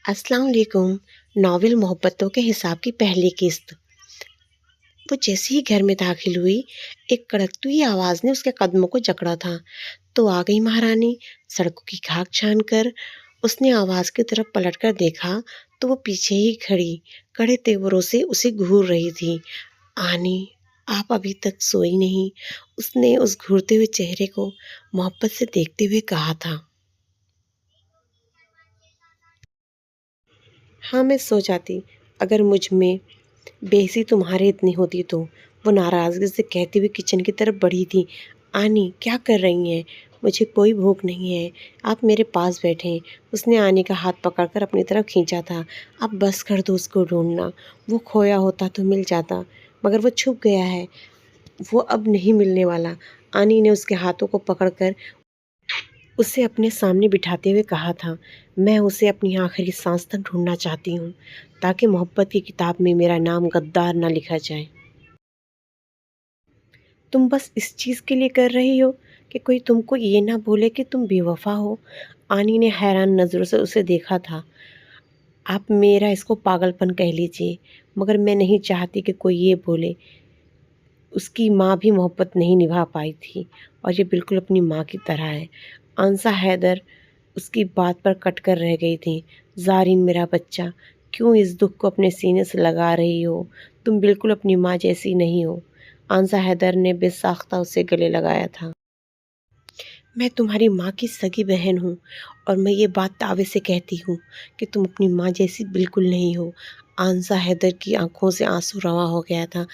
अस्सलाम वालेकुम। नावल मोहब्बतों के हिसाब की पहली किस्त। वो जैसे ही घर में दाखिल हुई, एक कड़कती हुई आवाज़ ने उसके कदमों को जकड़ा था। तो आ गई महारानी। सड़कों की खाक छान कर उसने आवाज़ की तरफ पलट कर देखा तो वो पीछे ही खड़ी कड़े तेवरों से उसे घूर रही थी। आनी, आप अभी तक सोई नहीं? उसने उस घूरते हुए चेहरे को मोहब्बत से देखते हुए कहा था। हाँ, मैं सो जाती अगर मुझ में बेइज्जती तुम्हारे इतनी होती तो। वो नाराज़गी से कहती हुई किचन की तरफ बढ़ी थी। आनी, क्या कर रही हैं? मुझे कोई भूख नहीं है, आप मेरे पास बैठें। उसने आनी का हाथ पकड़कर अपनी तरफ खींचा था। अब बस कर दो उसको ढूंढना। वो खोया होता तो मिल जाता, मगर वो छुप गया है। वो अब नहीं मिलने वाला। आनी ने उसके हाथों को पकड़कर उसे अपने सामने बिठाते हुए कहा था। मैं उसे अपनी आखिरी सांस तक ढूंढना चाहती हूँ, ताकि मोहब्बत की किताब में मेरा नाम गद्दार ना लिखा जाए। तुम बस इस चीज़ के लिए कर रही हो कि कोई तुमको ये ना बोले कि तुम बेवफा हो? आनी ने हैरान नज़रों से उसे देखा था। आप मेरा इसको पागलपन कह लीजिए, मगर मैं नहीं चाहती कि कोई ये बोले। उसकी माँ भी मोहब्बत नहीं निभा पाई थी, और ये बिल्कुल अपनी माँ की तरह है। आंसा हैदर उसकी बात पर कट कर रह गई थी। ज़ारिन मेरा बच्चा, क्यों इस दुख को अपने सीने से लगा रही हो? तुम बिल्कुल अपनी माँ जैसी नहीं हो। आंसा हैदर ने बेसाख्ता उसे गले लगाया था। मैं तुम्हारी माँ की सगी बहन हूँ, और मैं ये बात दावे से कहती हूँ कि तुम अपनी माँ जैसी बिल्कुल नहीं हो। आंसा हैदर की आंखों से आंसू रवा हो गया था।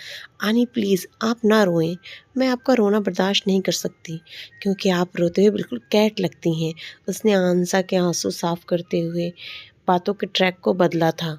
आनी प्लीज़, आप ना रोएं। मैं आपका रोना बर्दाश्त नहीं कर सकती, क्योंकि आप रोते हुए बिल्कुल कैट लगती हैं। उसने आंसा के आंसू साफ करते हुए बातों के ट्रैक को बदला था।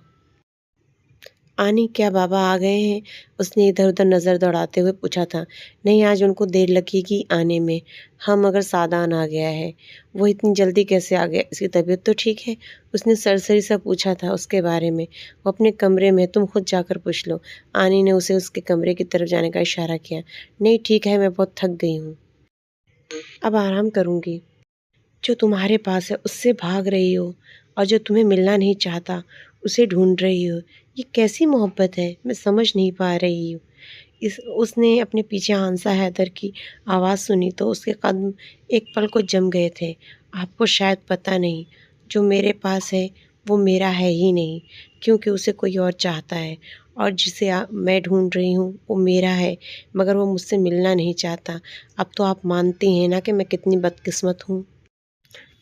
आनी, क्या बाबा आ गए हैं? उसने इधर उधर नज़र दौड़ाते हुए पूछा था। नहीं, आज उनको देर लगेगी आने में। हम मगर सादान आ गया है। वो इतनी जल्दी कैसे आ गया? इसकी तबीयत तो ठीक है? उसने सरसरी सा पूछा था उसके बारे में। वो अपने कमरे में, तुम खुद जाकर पूछ लो। आनी ने उसे उसके कमरे की तरफ जाने का इशारा किया। नहीं ठीक है, मैं बहुत थक गई हूँ, अब आराम करूँगी। जो तुम्हारे पास है उससे भाग रही हो, और जो तुम्हें मिलना नहीं चाहता उसे ढूंढ रही हो। ये कैसी मोहब्बत है? मैं समझ नहीं पा रही हूँ। इस उसने अपने पीछे हंसा हैदर की आवाज़ सुनी तो उसके कदम एक पल को जम गए थे। आपको शायद पता नहीं, जो मेरे पास है वो मेरा है ही नहीं, क्योंकि उसे कोई और चाहता है। और जिसे मैं ढूंढ रही हूँ वो मेरा है, मगर वो मुझसे मिलना नहीं चाहता। अब तो आप मानती हैं ना कि मैं कितनी बदकिस्मत हूँ।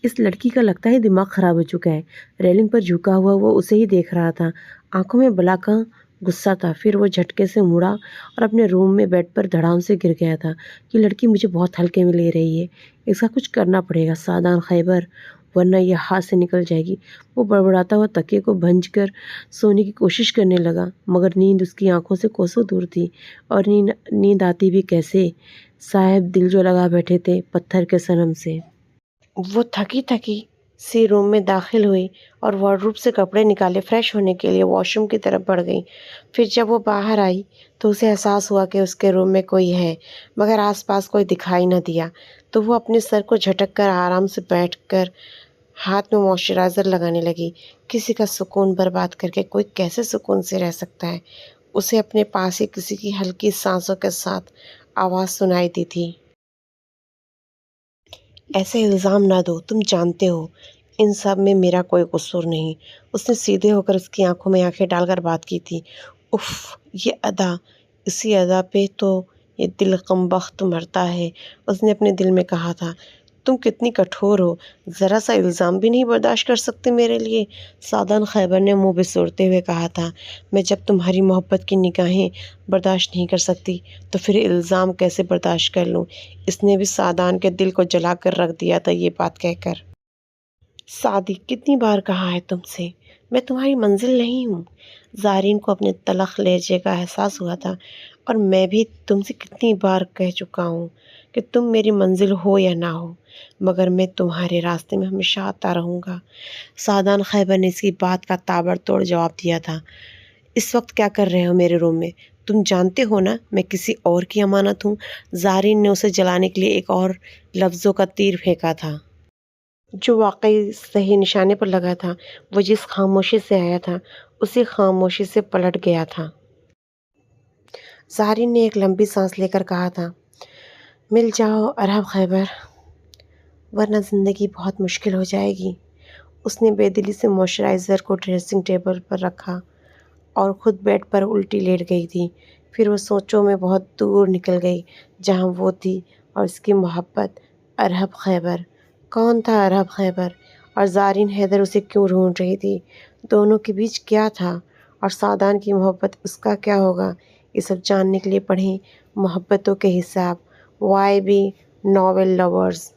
इस लड़की का लगता है दिमाग खराब हो चुका है। रेलिंग पर झुका हुआ वो उसे ही देख रहा था। आंखों में भला कहाँ गुस्सा था। फिर वो झटके से मुड़ा और अपने रूम में बेड पर धड़ाम से गिर गया था। ये लड़की मुझे बहुत हल्के में ले रही है। इसका कुछ करना पड़ेगा सादान खैबर, वरना यह हाथ से निकल जाएगी। वो बड़बड़ाता हुआ तकिए को भंज कर सोने की कोशिश करने लगा, मगर नींद उसकी आंखों से कोसों दूर थी। और नींद आती भी कैसे? साहब दिल जो लगा बैठे थे पत्थर के सनम से। वो थकी थकी सी रूम में दाखिल हुई और वार्डरोब से कपड़े निकाले फ्रेश होने के लिए वॉशरूम की तरफ बढ़ गई। फिर जब वो बाहर आई तो उसे एहसास हुआ कि उसके रूम में कोई है, मगर आसपास कोई दिखाई न दिया। तो वो अपने सर को झटक कर आराम से बैठकर हाथ में मॉइस्चराइज़र लगाने लगी। किसी का सुकून बर्बाद करके कोई कैसे सुकून से रह सकता है? उसे अपने पास ही किसी की हल्की सांसों के साथ आवाज़ सुनाई दी थी। ऐसे इल्ज़ाम ना दो, तुम जानते हो इन सब में मेरा कोई कसूर नहीं। उसने सीधे होकर उसकी आंखों में आंखें डालकर बात की थी। उफ़, ये अदा, इसी अदा पे तो ये दिल कमबख्त मरता है। उसने अपने दिल में कहा था। तुम कितनी कठोर हो, ज़रा सा इल्ज़ाम भी नहीं बर्दाश्त कर सकते मेरे लिए? सादन खैबर ने मुँह बिसोरते हुए कहा था। मैं जब तुम्हारी मोहब्बत की निगाहें बर्दाश्त नहीं कर सकती तो फिर इल्ज़ाम कैसे बर्दाश्त कर लूँ? इसने भी सादान के दिल को जला कर रख दिया था ये बात कहकर। सादी, कितनी बार कहा है तुमसे, मैं तुम्हारी मंजिल नहीं हूँ। ज़ारिन को अपने तलख़ लहजे का एहसास हुआ था, और मैं भी तुमसे कितनी बार कह चुका हूँ कि तुम मेरी मंजिल हो या ना हो, मगर मैं तुम्हारे रास्ते में हमेशा आता रहूँगा। सादान खैबर ने इसकी बात का ताबड़तोड़ जवाब दिया था। इस वक्त क्या कर रहे हो मेरे रूम में? तुम जानते हो ना मैं किसी और की अमानत हूँ। ज़ारिन ने उसे जलाने के लिए एक और लफ्ज़ों का तीर फेंका था। جو واقعی صحیح نشانے پر لگا تھا، وہ جس خاموشی سے آیا تھا، اسی خاموشی سے پلٹ گیا تھا۔ زارین نے ایک لمبی سانس لے کر کہا تھا، مل جاؤ ارہب خیبر، ورنہ زندگی بہت مشکل ہو جائے گی۔ اس نے بے دلی سے موئسچرائزر کو ڈریسنگ ٹیبل پر رکھا اور خود بیڈ پر الٹی لیٹ گئی تھی۔ پھر وہ سوچوں میں بہت دور نکل گئی، جہاں وہ تھی اور اس کی محبت۔ ارہب خیبر، کون تھا ارہب خیبر؟ اور زارین حیدر اسے کیوں ڈھونڈ رہی تھی؟ دونوں کے بیچ کیا تھا؟ اور سعدان کی محبت اس کا کیا ہوگا؟ یہ سب جاننے کے لیے پڑھیں محبتوں کے حساب، وائی بی ناول لورز۔